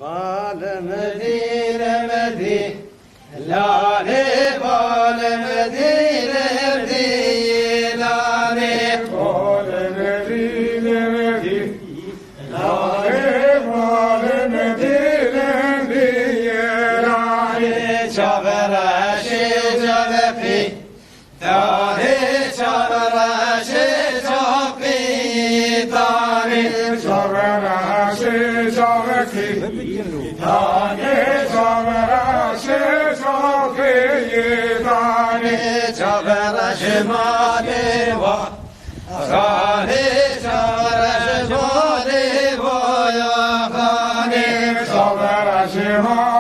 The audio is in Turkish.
Balemedi remedi, lale balemedi remedi, lale balemedi remedi, lale balemedi remedi, lale çaveraşi çavefi, lale çaveraşi çavefi, lale çaveraşi çavefi. Tane çaveraşi çavefi, tane çaveraşi mali va, tane çaveraşi mali va ya, tane çaveraşi mali